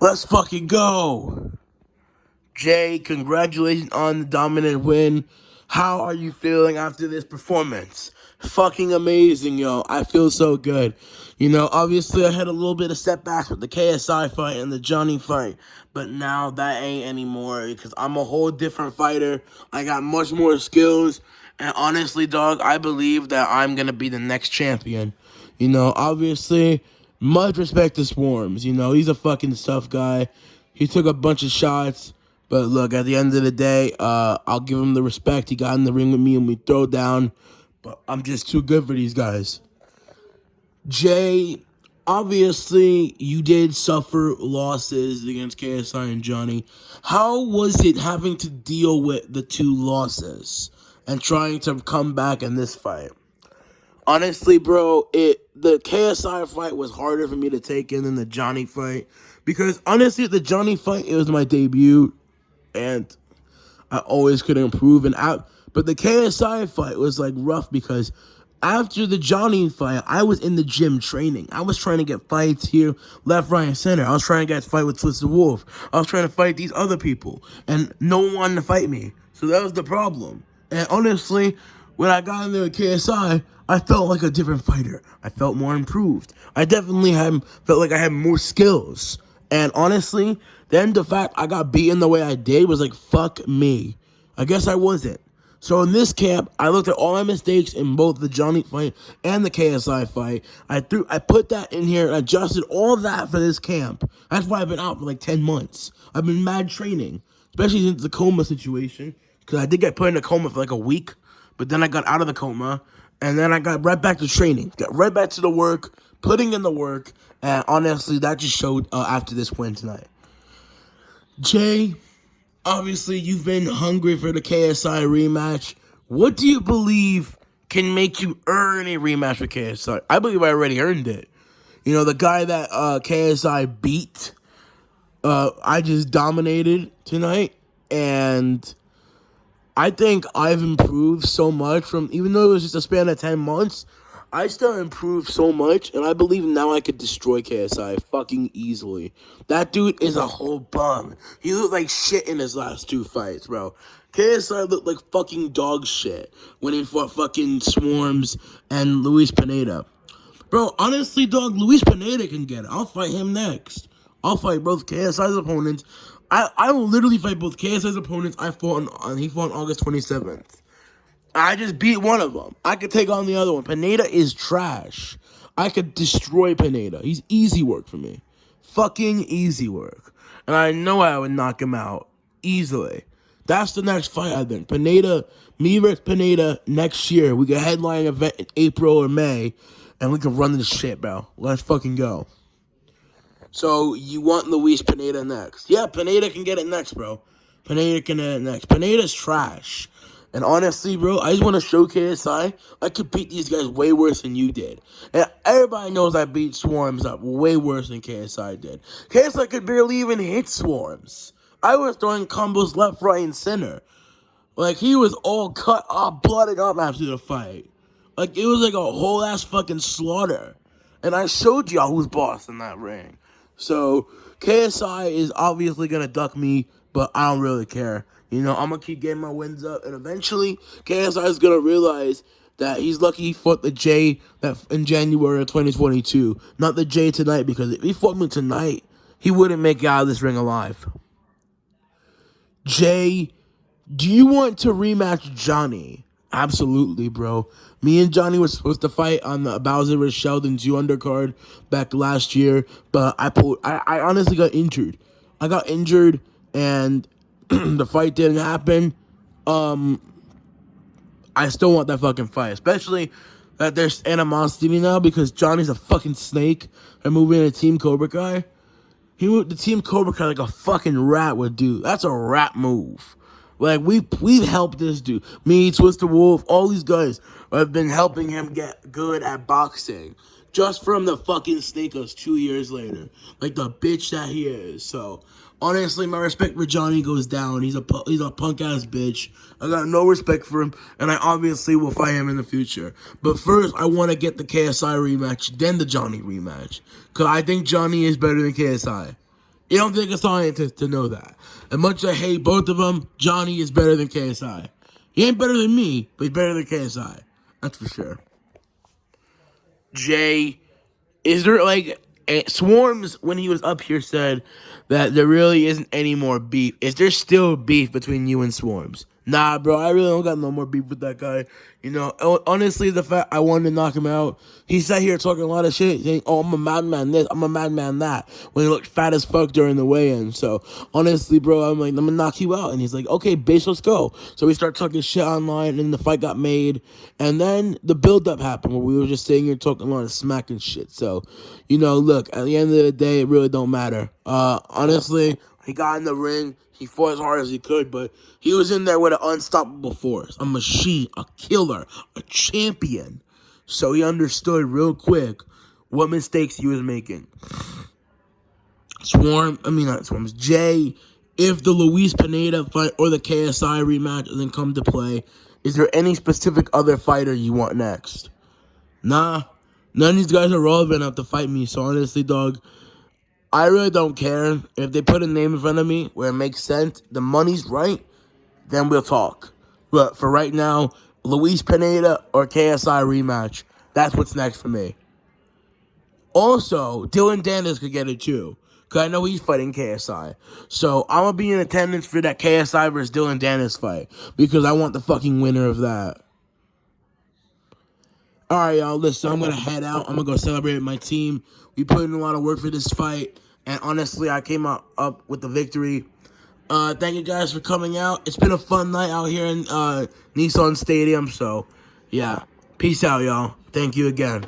Let's fucking go. Jay, congratulations on the dominant win. How are you feeling after this performance? Fucking amazing, yo. I feel so good. Obviously I had a little bit of setbacks with the KSI fight and the Johnny fight, but now that ain't anymore because I'm a whole different fighter. I got much more skills, and honestly, dog, I believe that I'm gonna be the next champion. Obviously, much respect to Swarms. He's a fucking tough guy. He took a bunch of shots. But look, at the end of the day, I'll give him the respect. He got in the ring with me and we throw down. But I'm just too good for these guys. Jay, obviously, you did suffer losses against KSI and Johnny. How was it having to deal with the two losses and trying to come back in this fight? Honestly, bro, the KSI fight was harder for me to take in than the Johnny fight. Because honestly, the Johnny fight, it was my debut. And I always could improve. But the KSI fight was like rough because after the Johnny fight, I was in the gym training. I was trying to get fights here, left, right, and center. I was trying to get a fight with Twisted Wolf. I was trying to fight these other people, and no one wanted to fight me. So that was the problem. And honestly, when I got in there with KSI, I felt like a different fighter. I felt more improved. I definitely felt like I had more skills. And honestly, then the fact I got beaten the way I did was like, fuck me. I guess I wasn't. So in this camp, I looked at all my mistakes in both the Johnny fight and the KSI fight. I put that in here and adjusted all that for this camp. That's why I've been out for like 10 months. I've been mad training, especially since the coma situation. Because I did get put in a coma for like a week, but then I got out of the coma, and then I got right back to training. Got right back to the work, putting in the work, and honestly, that just showed after this win tonight. Jay, obviously, you've been hungry for the KSI rematch. What do you believe can make you earn a rematch with KSI? I believe I already earned it. The guy that KSI beat, I just dominated tonight. And I think I've improved so much even though it was just a span of 10 months, I still improved so much, and I believe now I could destroy KSI fucking easily. That dude is a whole bum. He looked like shit in his last two fights, bro. KSI looked like fucking dog shit when he fought fucking Swarms and Luis Pineda. Bro, honestly, dog, Luis Pineda can get it. I'll fight him next. I'll fight both KSI's opponents. I will literally fight both KSI's opponents. He fought on August 27th. I just beat one of them. I could take on the other one. Pineda is trash. I could destroy Pineda. He's easy work for me. Fucking easy work. And I know I would knock him out easily. That's the next fight, I think. Me versus Pineda next year. We can headline an event in April or May, and we can run this shit, bro. Let's fucking go. So, you want Luis Pineda next. Yeah, Pineda can get it next, bro. Pineda can get it next. Pineda's trash. And honestly, bro, I just want to show KSI I could beat these guys way worse than you did. And everybody knows I beat Swarms up way worse than KSI did. KSI could barely even hit Swarms. I was throwing combos left, right, and center. Like, he was all cut off, blooded up after the fight. Like, it was like a whole ass fucking slaughter. And I showed y'all who's boss in that ring. So, KSI is obviously going to duck me, but I don't really care. I'm going to keep getting my wins up. And eventually, KSI is going to realize that he's lucky he fought the J in January of 2022. Not the J tonight, because if he fought me tonight, he wouldn't make it out of this ring alive. Jay, do you want to rematch Johnny? Absolutely, bro. Me and Johnny were supposed to fight on the Bowser vs. Sheldon 2 undercard back last year, but I honestly got injured. I got injured, and the fight didn't happen. I still want that fucking fight, especially that there's animosity now because Johnny's a fucking snake and moving a Team Cobra Kai. He moved the Team Cobra Kai like a fucking rat would do. That's a rat move. Like, we've helped this dude. Me, Twister Wolf, all these guys have been helping him get good at boxing. Just from the fucking snake us 2 years later. Like the bitch that he is. So, honestly, my respect for Johnny goes down. He's a punk-ass bitch. I got no respect for him, and I obviously will fight him in the future. But first, I want to get the KSI rematch, then the Johnny rematch. Because I think Johnny is better than KSI. You don't take a scientist to know that. As much as I hate both of them, Johnny is better than KSI. He ain't better than me, but he's better than KSI. That's for sure. Jay, is there like Swarms when he was up here said that there really isn't any more beef. Is there still beef between you and Swarms? Nah, bro, I really don't got no more beef with that guy. You know, honestly, the fact I wanted to knock him out, he sat here talking a lot of shit, saying, "Oh, I'm a madman this, I'm a madman that," when he looked fat as fuck during the weigh-in. So honestly, bro, I'm like, I'm gonna knock you out, and he's like, "Okay, base, let's go." So we start talking shit online, and then the fight got made, and then the build-up happened where we were just sitting here talking a lot of smack and shit. So, you know, look, at the end of the day, it really don't matter. Honestly, he got in the ring. He fought as hard as he could, but he was in there with an unstoppable force, a machine, a killer, a champion. So he understood real quick what mistakes he was making. Not Swarms, Jay, if the Luis Pineda fight or the KSI rematch doesn't come to play, is there any specific other fighter you want next? Nah, none of these guys are relevant enough to fight me, so honestly, dog, I really don't care. If they put a name in front of me where it makes sense, the money's right, then we'll talk. But for right now, Luis Pineda or KSI rematch, that's what's next for me. Also, Dylan Dennis could get it too, because I know he's fighting KSI. So I'm going to be in attendance for that KSI versus Dylan Dennis fight, because I want the fucking winner of that. All right, y'all, listen, I'm going to head out. I'm going to go celebrate with my team. We put in a lot of work for this fight, and honestly, I came up with the victory. Thank you guys for coming out. It's been a fun night out here in Nissan Stadium, so, yeah. Peace out, y'all. Thank you again.